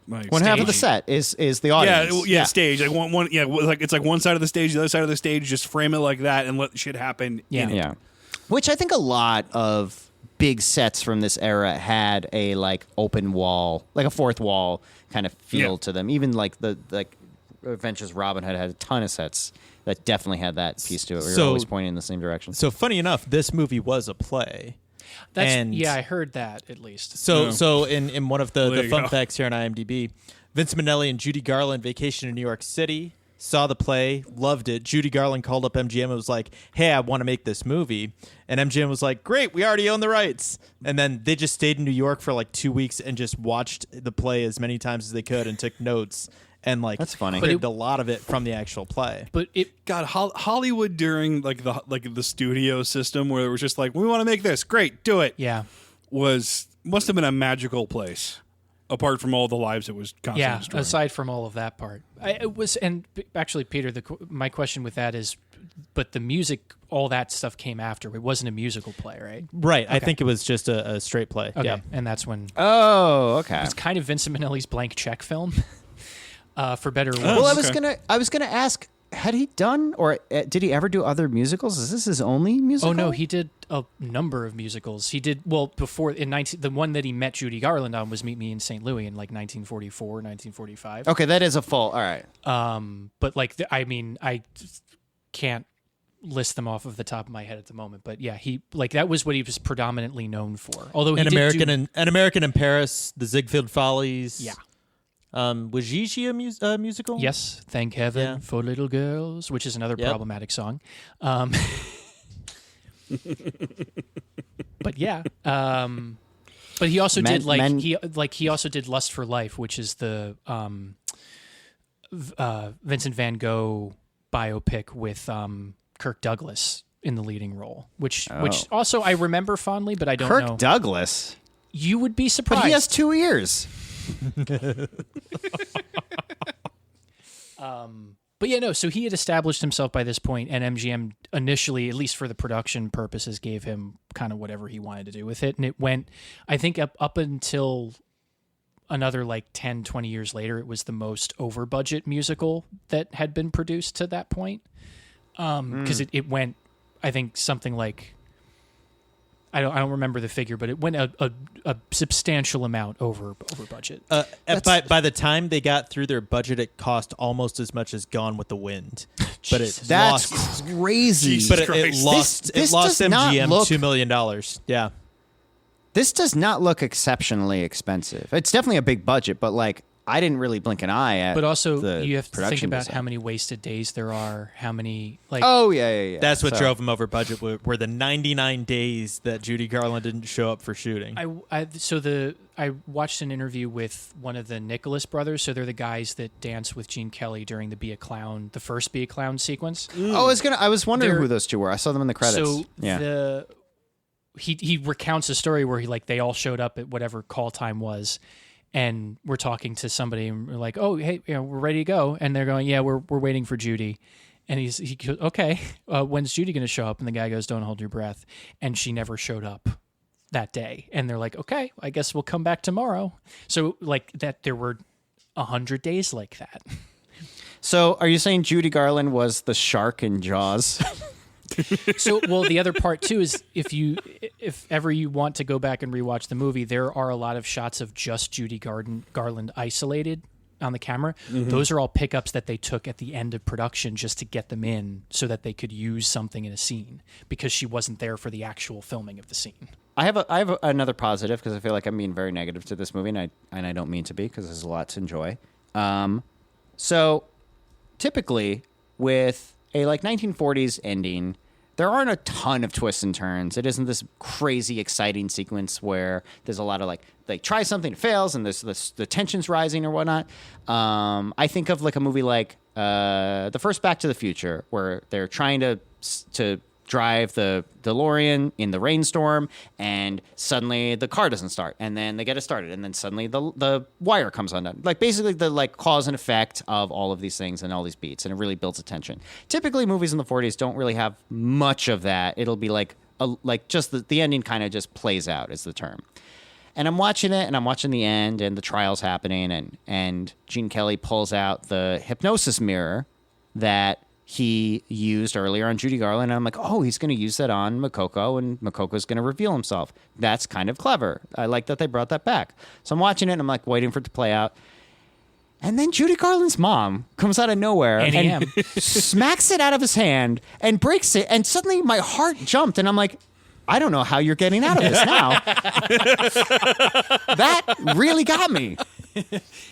One half of the set is the audience. Yeah, stage. Like one. Yeah, like it's like one side of the stage, the other side of the stage. Just frame it like that and let shit happen. in it. Yeah. Which I think a lot of big sets from this era had a like open wall, like a fourth wall kind of feel to them. Even like the Adventures Robin Hood had a ton of sets that definitely had that piece to it. We were always pointing in the same direction. So funny enough, this movie was a play. I heard that at least. So in one of the fun go. facts here on IMDb, Vince Minnelli and Judy Garland vacationed in New York City, saw the play, loved it. Judy Garland called up MGM and was like, "Hey, I want to make this movie." And MGM was like, "Great, we already own the rights." And then they just stayed in New York for like 2 weeks and just watched the play as many times as they could and took notes. And like That's funny. cribbed a lot of it from the actual play. But God, Hollywood during like the studio system where it was just like, we want to make this, great, do it. yeah. Must have been a magical place. Apart from all the lives it was constantly destroying. Aside from all of that part, it was. And actually, Peter, my question with that is, but the music, all that stuff came after. It wasn't a musical play, right? Right. Okay. I think it was just a straight play. Okay. Yeah. And that's when Okay. it's kind of Vincent Minnelli's blank check film, for better or worse. Well, I was gonna ask, had he done or did he ever do other musicals? Is this his only musical? Oh no, he did a number of musicals. He did before the one that he met Judy Garland on was Meet Me in St. Louis in like 1944, 1945. Okay, that is a full. All right. But like I can't list them off of the top of my head at the moment. But yeah, he that was what he was predominantly known for. Although he An American in Paris, the Ziegfeld Follies. Yeah. Was Gigi a musical? Yes, Thank Heaven for Little Girls, which is another problematic song. But yeah, but he also did he also did Lust for Life, which is the Vincent Van Gogh biopic with Kirk Douglas in the leading role, which also I remember fondly, but I don't know. Kirk Douglas. You would be surprised. But he has 2 ears. But yeah, no, so he had established himself by this point, and MGM initially, at least for the production purposes, gave him kind of whatever he wanted to do with it. And it went, I think, up until another like 10, 20 years later, it was the most over-budget musical that had been produced to that point. Because it went, I think, something like, I don't remember the figure, but it went a substantial amount over budget. By the time they got through their budget, it cost almost as much as Gone with the Wind. But That's crazy. But it lost MGM $2 million. Yeah. This does not look exceptionally expensive. It's definitely a big budget, but like I didn't really blink an eye at. But also, you have to think production about design. how many wasted days there are. How many like? Oh yeah. That's what drove him over budget. Were the 99 days that Judy Garland didn't show up for shooting. I watched an interview with one of the Nicholas brothers. So they're the guys that dance with Gene Kelly during the first Be a Clown sequence. Oh, I was wondering who those two were. I saw them in the credits. So he recounts a story where they all showed up at whatever call time was. And we're talking to somebody, and we're like, "Oh, hey, we're ready to go." And they're going, "Yeah, we're waiting for Judy." And he goes, "Okay, when's Judy going to show up?" And the guy goes, "Don't hold your breath." And she never showed up that day. And they're like, "Okay, I guess we'll come back tomorrow." So that there were 100 days like that. So are you saying Judy Garland was the shark in Jaws? So, well, the other part too is if ever you want to go back and rewatch the movie, there are a lot of shots of just Judy Garland isolated on the camera. Mm-hmm. Those are all pickups that they took at the end of production just to get them in so that they could use something in a scene because she wasn't there for the actual filming of the scene. I have another positive because I feel like I'm being very negative to this movie, and I don't mean to be because there's a lot to enjoy. So typically with a 1940s ending, there aren't a ton of twists and turns. It isn't this crazy exciting sequence where there's a lot of they try something, it fails, and there's the tension's rising or whatnot. I think of a movie like the first Back to the Future, where they're trying to drive the DeLorean in the rainstorm, and suddenly the car doesn't start, and then they get it started, and then suddenly the wire comes undone. Basically the cause and effect of all of these things and all these beats, and it really builds attention. Typically, movies in the 40s don't really have much of that. It'll be just the ending kind of just plays out is the term. And I'm watching it, and I'm watching the end, and the trial's happening, and Gene Kelly pulls out the hypnosis mirror that he used earlier on Judy Garland, and I'm like, oh, he's going to use that on Makoko, and Makoko's going to reveal himself. That's kind of clever. I like that they brought that back. So I'm watching it, and I'm like waiting for it to play out. And then Judy Garland's mom comes out of nowhere and smacks it out of his hand and breaks it, and suddenly my heart jumped, and I'm like, I don't know how you're getting out of this now. That really got me.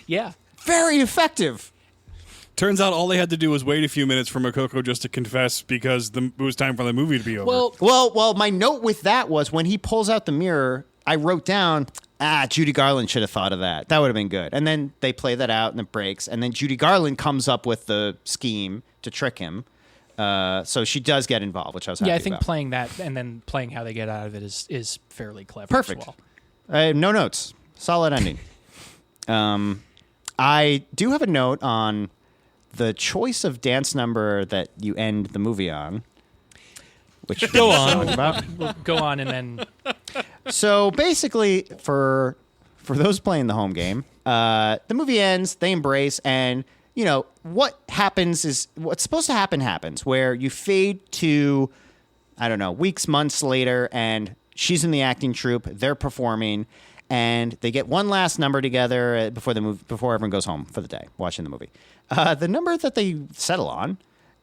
Yeah. Very effective. Turns out all they had to do was wait a few minutes for Makoko just to confess because it was time for the movie to be over. Well, my note with that was when he pulls out the mirror, I wrote down, Judy Garland should have thought of that. That would have been good. And then they play that out and it breaks. And then Judy Garland comes up with the scheme to trick him. So she does get involved, which I was happy about. Yeah, I think playing that and then playing how they get out of it is fairly clever. Perfect. As well. No notes. Solid ending. I do have a note on the choice of dance number that you end the movie on. Which Go on. We'll go on and then... So basically, for those playing the home game, the movie ends, they embrace, and what happens is what's supposed to happen happens, where you fade to, I don't know, weeks, months later, and she's in the acting troupe, they're performing, and they get one last number together before everyone goes home for the day, watching the movie. The number that they settle on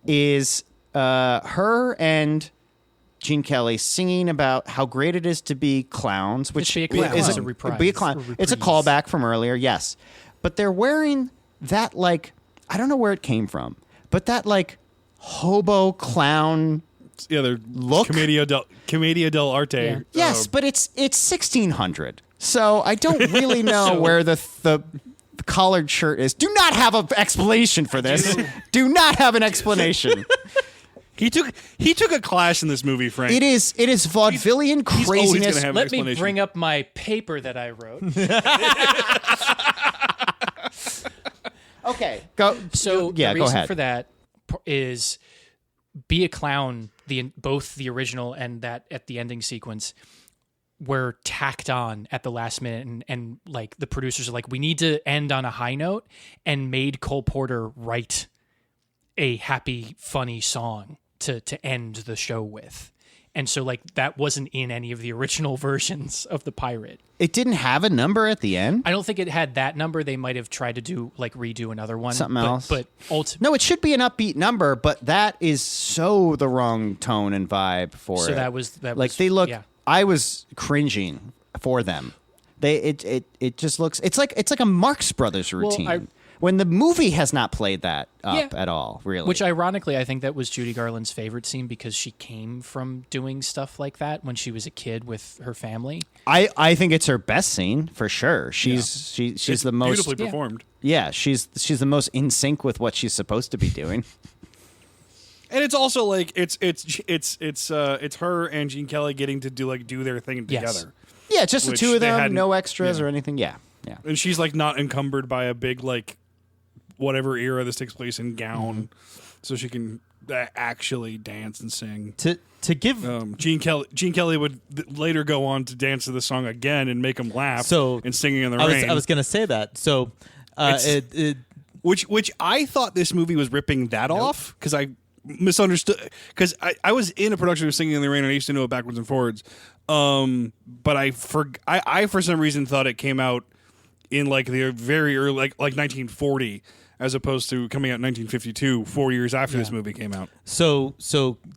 is her and Gene Kelly singing about how great it is to be clowns, which Be a Clown. is It's a reprise. Be a Clown. It's a callback from earlier, yes. But they're wearing that, like, I don't know where it came from, but that, like, hobo clown they're look. Commedia dell'arte. Yeah. Yes, but it's 1600. So I don't really know where the collared shirt is. Do not have an explanation for this. Do not have an explanation. He took a class in this movie, Frank. It is vaudevillian He's always craziness. gonna have an Let me explanation. bring up my paper that I wrote. Okay, go. So yeah, the go reason ahead. for that is Be a Clown, both the original and that at the ending sequence were tacked on at the last minute, and like the producers are like, we need to end on a high note, and made Cole Porter write a happy, funny song to end the show with. And so, like, that wasn't in any of the original versions of The Pirate. It didn't have a number at the end. I don't think it had that number. They might have tried to redo another one. Something else. But ultimately, No, it should be an upbeat number, but that is so the wrong tone and vibe for it. so that was They look. Yeah. I was cringing for them. It just looks. It's like a Marx Brothers routine. When the movie has not played that up at all, really. Which, ironically, I think that was Judy Garland's favorite scene because she came from doing stuff like that when she was a kid with her family. I think it's her best scene for sure. She's It's the most beautifully performed. Yeah, she's the most in sync with what she's supposed to be doing. And it's also like it's her and Gene Kelly getting to do their thing Yes. together. Yeah, just the Which two of they them, hadn't- no extras yeah. or anything. Yeah. And she's like not encumbered by a big like whatever era this takes place in gown, so she can actually dance and sing. To give Gene Kelly would later go on to dance to the song again and make him laugh. So and singing in the I rain. was gonna say that. So Which I thought this movie was ripping that off because I misunderstood because I was in a production of Singing in the Rain and I used to know it backwards and forwards, but I for some reason thought it came out in like the very early like 1940 as opposed to coming out in 1952, 4 years after this movie came out. So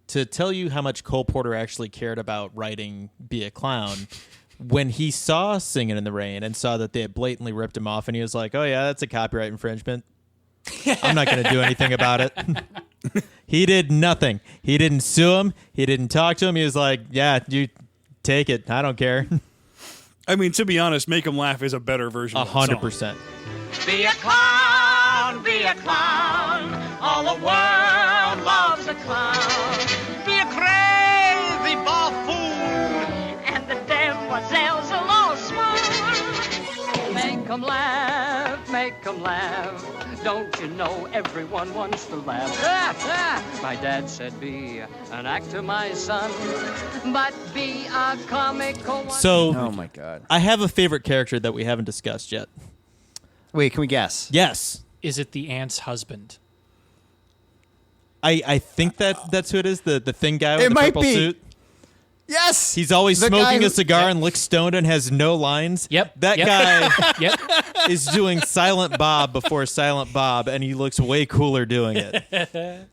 to tell you how much Cole Porter actually cared about writing Be a Clown, when he saw Singing in the Rain and saw that they had blatantly ripped him off, and he was like, "Oh yeah, that's a copyright infringement. I'm not going to do anything about it." He did nothing. He didn't sue him. He didn't talk to him. He was like, "Yeah, you take it. I don't care." I mean, to be honest, Make 'Em Laugh is a better version. 100%. Be a clown, be a clown. All the world loves a clown. Be a crazy buffoon, and the demoiselles will all swoon. Make 'em laugh, make 'em laugh. Don't you know everyone wants to laugh? My dad said, be an actor, my son, but be a comical one. So, Oh my God. I have a favorite character that we haven't discussed yet. Wait, can we guess? Yes. Is it the aunt's husband? I think that's who it is, the thin guy with It the might purple be. suit. Yes. He's always The guy smoking who- a cigar and looks stoned and has no lines. Yep. That Yep. guy Yep. is doing Silent Bob before Silent Bob, and he looks way cooler doing it.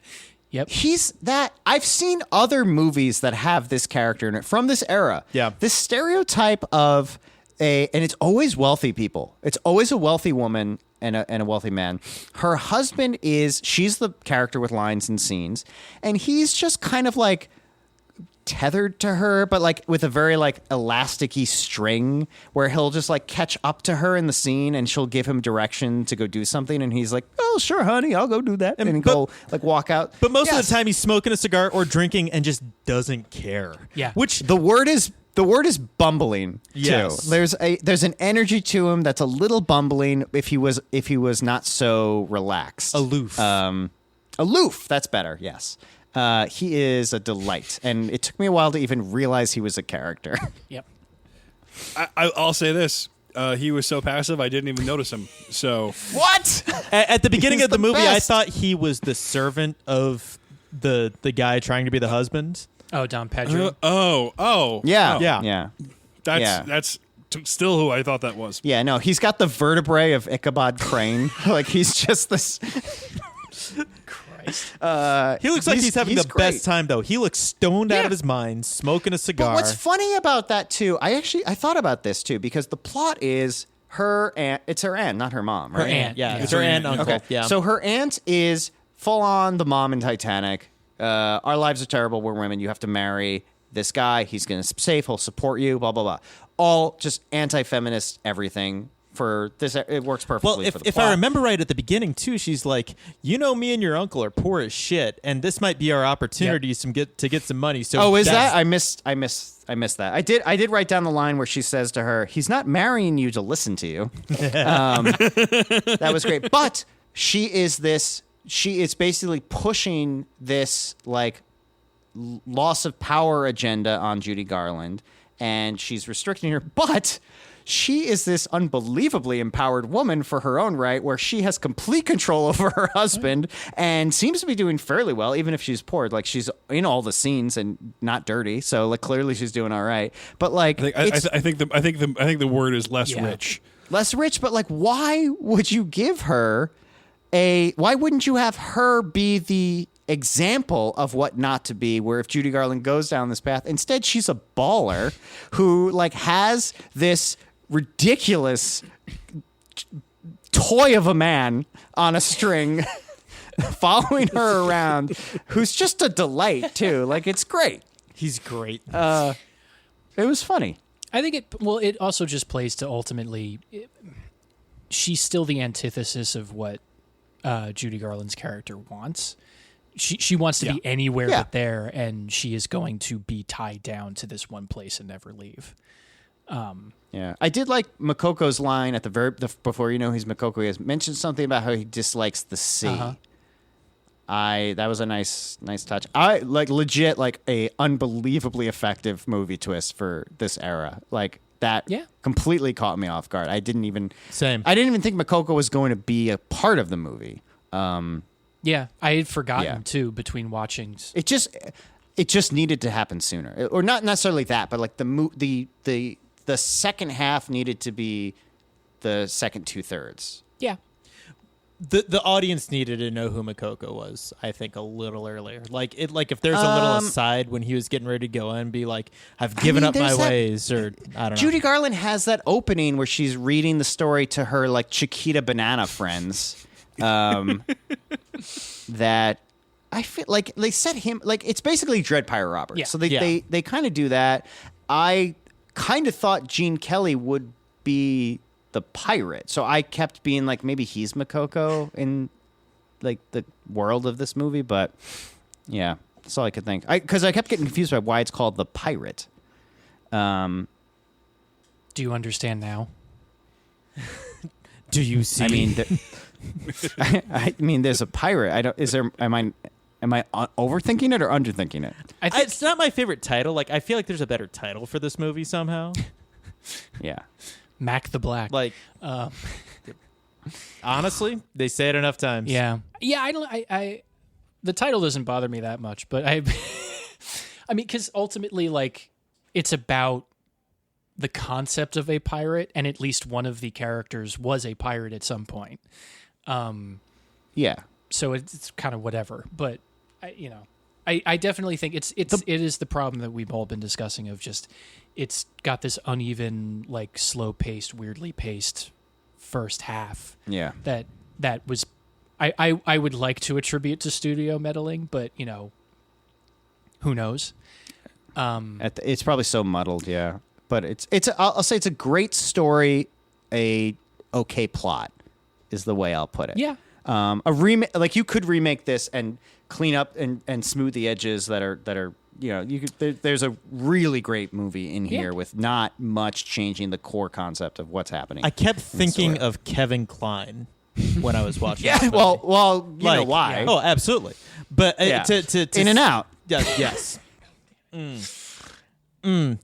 Yep. He's that. I've seen other movies that have this character in it from this era. Yeah. This stereotype of and it's always wealthy people. It's always a wealthy woman and a wealthy man. Her husband she's the character with lines and scenes, and he's just kind of like tethered to her, but like with a very like elasticy string where he'll just like catch up to her in the scene and she'll give him direction to go do something, and he's like, oh sure honey, I'll go do that, and go like walk out. But most of Yes. the time, he's smoking a cigar or drinking and just doesn't care. Yeah. Which The word is bumbling too. Yes. There's an energy to him that's a little bumbling if he was not so relaxed. aloof. Aloof, that's better, yes. He is a delight, and it took me a while to even realize he was a character. Yep. I'll say this. He was so passive, I didn't even notice him. So What? At the beginning He's of the the movie, I best. thought he was the servant of the guy trying to be the husband. Oh, Don Pedro. Yeah, Yeah. yeah. That's still who I thought that was. Yeah, no, he's got the vertebrae of Ichabod Crane. Like, he's just this... Christ. He looks like he's having the great. best time, though. He looks stoned out Yeah. of his mind, smoking a cigar. But what's funny about that, too, I thought about this, too, because the plot is her aunt... It's her aunt, not her mom, right? Her aunt. Yeah, Yeah. it's her aunt and uncle. Okay. Yeah. So her aunt is full on the mom in Titanic. Our lives are terrible. We're women. You have to marry this guy. He's going to safe. He'll support you. Blah blah blah. All just anti-feminist everything for this. It works perfectly. well, for the if plot. I remember right at the beginning too, she's like, "You know, me and your uncle are poor as shit, and this might be our opportunity to get some money." So, Oh, is that's- that? I missed that. I did write down the line where she says to her, "He's not marrying you to listen to you." That was great. But she is basically pushing this like loss of power agenda on Judy Garland, and she's restricting her. But she is this unbelievably empowered woman for her own right, where she has complete control over her husband and seems to be doing fairly well, even if she's poor. Like, she's in all the scenes and not dirty, so like clearly she's doing all right. But like, I think the word is less Yeah. rich. less rich. But like, why would you give her why wouldn't you have her be the example of what not to be, where if Judy Garland goes down this path, instead she's a baller who like has this ridiculous toy of a man on a string following her around, who's just a delight too. Like, it's great. he's great. It was funny. I think it also just plays to ultimately, she's still the antithesis of what Judy Garland's character wants. She wants to be anywhere Yeah. but there, and she is going to be tied down to this one place and never leave. Yeah, I did like Makoko's line at before you know he's Makoko. He has mentioned something about how he dislikes the sea. Uh-huh. That was a nice touch. I like legit like a unbelievably effective movie twist for this era. Like that completely caught me off guard. I didn't even Same. I didn't even think Makoko was going to be a part of the movie. Yeah, I had forgotten Yeah. too between watchings. It just needed to happen sooner, or not necessarily that, but like the second half needed to be the second 2/3. Yeah. The audience needed to know who Makoko was, I think, a little earlier. Like if there's a little aside when he was getting ready to go in and be like, I've given up my there's that- ways, or I don't know. Judy Garland has that opening where she's reading the story to her like Chiquita Banana friends. That I feel like they set him like it's basically Dread Pirate Roberts. Yeah. So they kind of do that. I kind of thought Gene Kelly would be the pirate, so I kept being like maybe he's Makoko in like the world of this movie. But yeah, that's all I could think. Because I kept getting confused by why it's called the Pirate. Do you understand now? Do you see? I mean, I mean, there's a pirate. I don't. Is there? Am I overthinking it or underthinking it? It's not my favorite title. Like, I feel like there's a better title for this movie somehow. Yeah. Mac the Black. Like, honestly, they say it enough times. Yeah. I the title doesn't bother me that much, but I mean, because ultimately, like, it's about the concept of a pirate, and at least one of the characters was a pirate at some point. Yeah. So it's kind of whatever, but I definitely think it is the problem that we've all been discussing of just it's got this uneven, like, slow paced, weirdly paced first half. Yeah. That was I would like to attribute to studio meddling, but who knows? It's probably so muddled, yeah. But I'll say it's a great story, a okay plot is the way I'll put it. Yeah. Like, you could remake this and clean up and smooth the edges that are there's a really great movie in here with not much changing the core concept of what's happening. I kept thinking of Kevin Kline when I was watching. Yeah, well, you know why? Yeah. Oh, absolutely. But to In and Out. Yes. To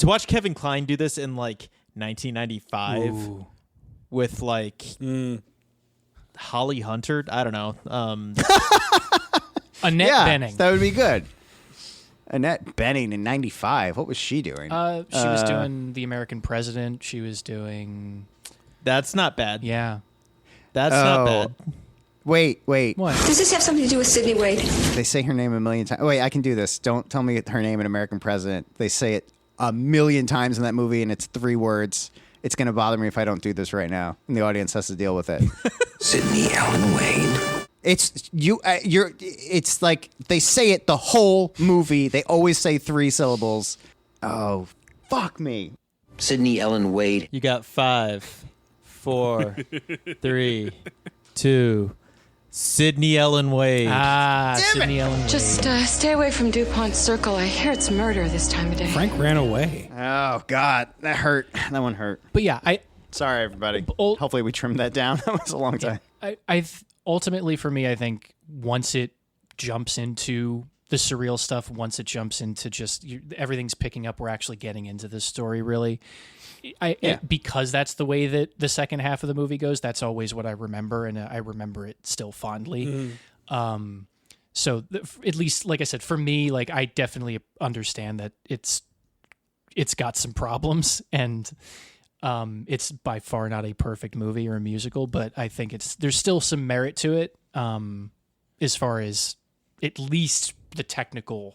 watch Kevin Kline do this in, like, 1995 with, like, Holly Hunter. I don't know. Annette Bening. That would be good. Annette Bening in 95. What was she doing? She was doing The American President. She was doing... That's not bad. Yeah. That's not bad. Wait. What? Does this have something to do with Sidney Wade? They say her name a million times. Wait, I can do this. Don't tell me her name in American President. They say it a million times in that movie, and it's 3 words. It's going to bother me if I don't do this right now, and the audience has to deal with it. Sidney Allen Wade. It's you. It's like they say it the whole movie. They always say 3 syllables. Oh, fuck me. Sidney Allen Wade. You got 5, 4, 3, 2. Sidney Allen Wade. Sidney Allen Wade. Just stay away from DuPont Circle. I hear it's murder this time of day. Frank ran away. Oh God, that hurt. That one hurt. But yeah, Sorry, everybody. Hopefully, we trimmed that down. That was a long time. Ultimately, for me, I think once it jumps into the surreal stuff, once it jumps into just everything's picking up, we're actually getting into this story, really. Because that's the way that the second half of the movie goes, that's always what I remember, and I remember it still fondly. So at least, like I said, for me, like, I definitely understand that it's got some problems, and it's by far not a perfect movie or a musical, but I think there's still some merit to it, as far as at least the technical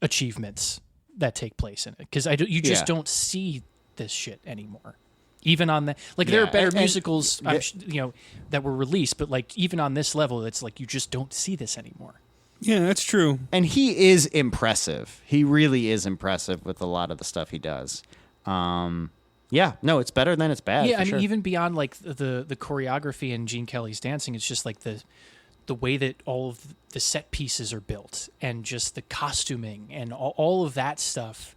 achievements that take place in it, because you just don't see this shit anymore. Even on the, like, there are better musicals that were released, but, like, even on this level, it's like you just don't see this anymore. Yeah, that's true. And he is impressive. He really is impressive with a lot of the stuff he does. It's better than it's bad. Yeah, I mean, sure. even beyond, like, the choreography and Gene Kelly's dancing, it's just like the way that all of the set pieces are built, and just the costuming and all of that stuff.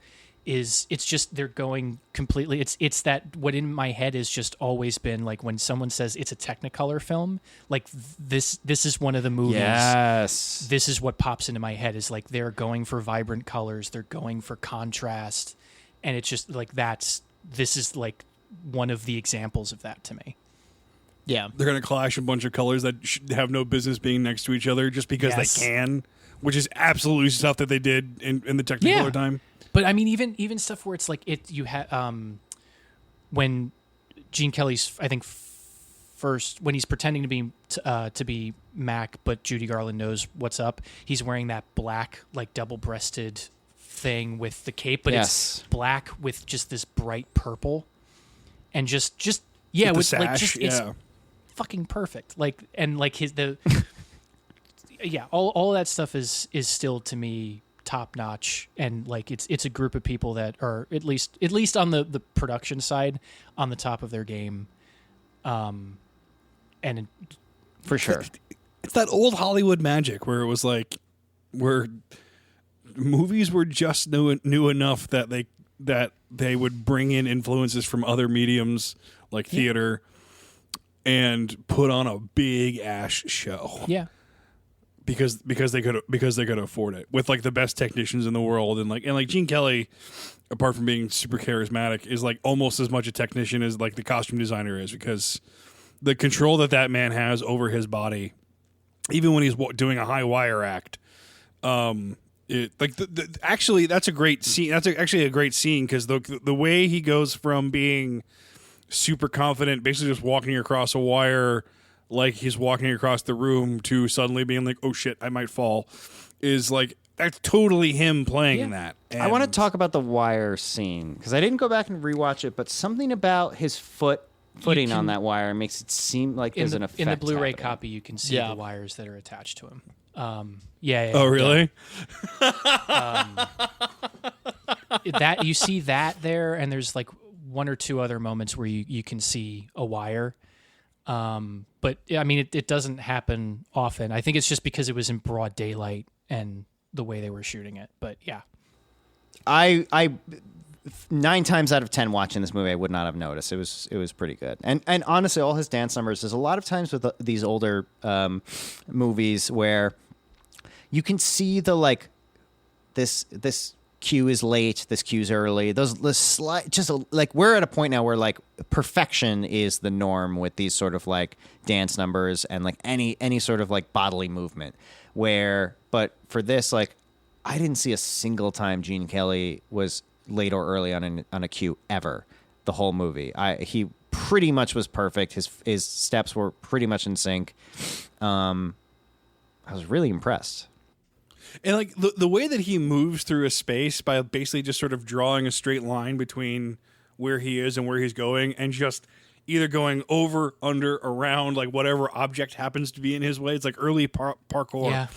It's just they're going completely. It's that what in my head has just always been, like, when someone says it's a Technicolor film, like, this is one of the movies. Yes. This is what pops into my head, is like they're going for vibrant colors, they're going for contrast, and it's just like this is like one of the examples of that to me. Yeah, they're going to clash a bunch of colors that have no business being next to each other just because they can, which is absolutely stuff that they did in the Technicolor time. But I mean, even stuff where it's like you had when Gene Kelly's, I think, first when he's pretending to be Mac, but Judy Garland knows what's up. He's wearing that black, like, double-breasted thing with the cape, but it's black with just this bright purple, and just with the sash, it's fucking perfect. Like, and like all of that stuff is still, to me, top notch, and, like, it's a group of people that are at least on the production side on the top of their game, and for sure, it's that old Hollywood magic where it was like where movies were just new enough that they would bring in influences from other mediums like theater, and put on a big ass show. Yeah. Because they could afford it with like the best technicians in the world, and like Gene Kelly, apart from being super charismatic, is like almost as much a technician as like the costume designer is, because the control that man has over his body, even when he's doing a high wire act, actually that's a great scene. That's actually a great scene because the way he goes from being super confident, basically just walking across a wire like he's walking across the room, to suddenly being like, oh shit, I might fall, is like, that's totally him playing that. And I want to talk about the wire scene because I didn't go back and rewatch it, but something about his footing on that wire makes it seem like there's an effect in the Blu-ray happening. copy. You can see the wires that are attached to him. Oh, really? That you see that there, and there's like one or two other moments where you can see a wire. But I mean, it doesn't happen often. I think it's just because it was in broad daylight and the way they were shooting it. But yeah, I 9 times out of 10 watching this movie, I would not have noticed. It was pretty good. And honestly, all his dance numbers. There's a lot of times with these older movies where you can see the like this cue is late, this cue's early. Like we're at a point now where like perfection is the norm with these sort of like dance numbers and like any sort of like bodily movement. But for this, like I didn't see a single time Gene Kelly was late or early on a cue ever. The whole movie, he pretty much was perfect. His steps were pretty much in sync. I was really impressed. And like the way that he moves through a space by basically just sort of drawing a straight line between where he is and where he's going, and just either going over, under, around, like whatever object happens to be in his way. It's like early parkour. Yeah.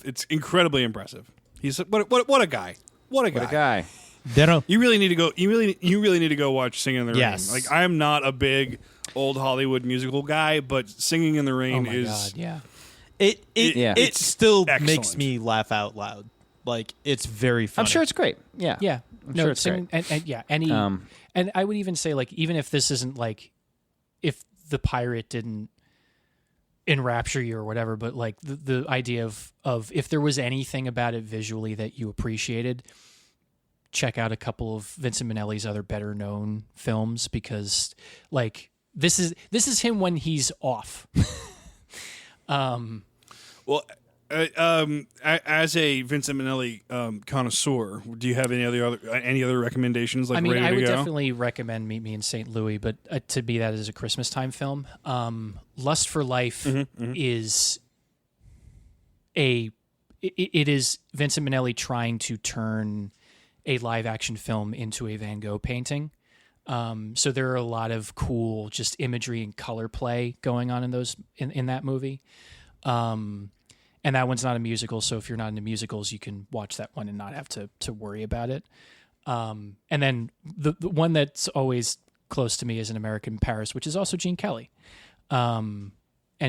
It's incredibly impressive. He's what a guy. What a guy. You really need to go. You really need to go watch Singing in the Rain. Like I am not a big old Hollywood musical guy, but Singing in the Rain is. God, yeah. It still excellent. makes me laugh out loud. Like it's very funny. I'm sure it's great. Yeah. Yeah. I'm sure it's great. And I would even say, like, even if this isn't like, if The Pirate didn't enrapture you or whatever, but like the idea of if there was anything about it visually that you appreciated, check out a couple of Vincent Minnelli's other better known films, because like this is him when he's off. Well, as a Vincent Minnelli connoisseur, do you have any other recommendations? Like, I mean, ready I to would go? definitely recommend Meet Me in St. Louis, but to be that as a Christmas time film, Lust for Life is it is Vincent Minnelli trying to turn a live action film into a Van Gogh painting. So there are a lot of cool just imagery and color play going on in that movie. And that one's not a musical, so if you're not into musicals, you can watch that one and not have to worry about it. And then the one that's always close to me is An American in Paris, which is also Gene Kelly. And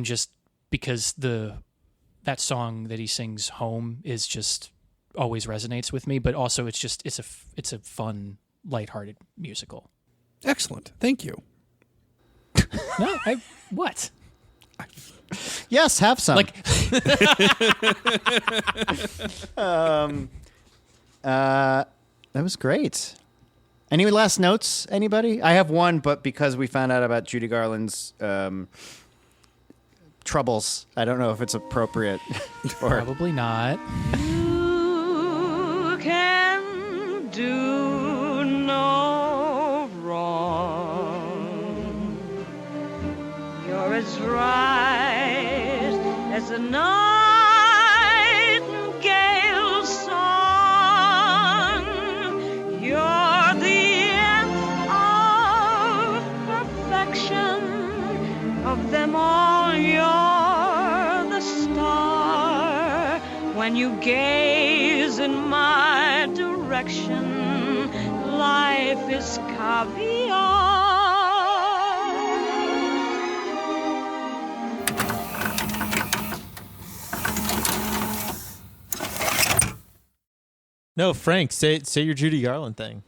just because that song that he sings, Home, is just always resonates with me, but also it's a fun, lighthearted musical. Excellent. Thank you. No, what? Yes, have some. Like, that was great. Any last notes, anybody? I have one, but because we found out about Judy Garland's troubles, I don't know if it's appropriate. Probably not. You can do no wrong. You're as right as a nightingale's song. You're the nth of perfection. Of them all, you're the star. When you gaze in my direction, life is caviar. No, Frank, say your Judy Garland thing.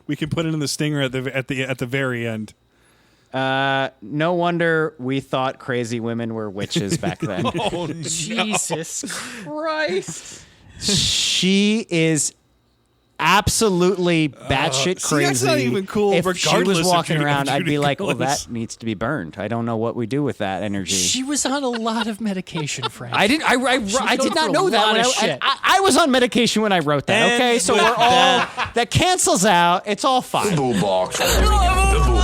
We can put it in the stinger at the very end. No wonder we thought crazy women were witches back then. Oh, no. Jesus Christ. She is absolutely batshit crazy. That's not even cool. If regardless she was of walking Judy- around, of I'd Judy be like, well, Garland. that needs to be burned. I don't know what we do with that energy. She was on a lot of medication, Frank. I did. I was did going not through know a that. lot When of I, shit. I was on medication when I wrote that. And Okay, so with we're all that cancels out. It's all fine. Boo box. The boo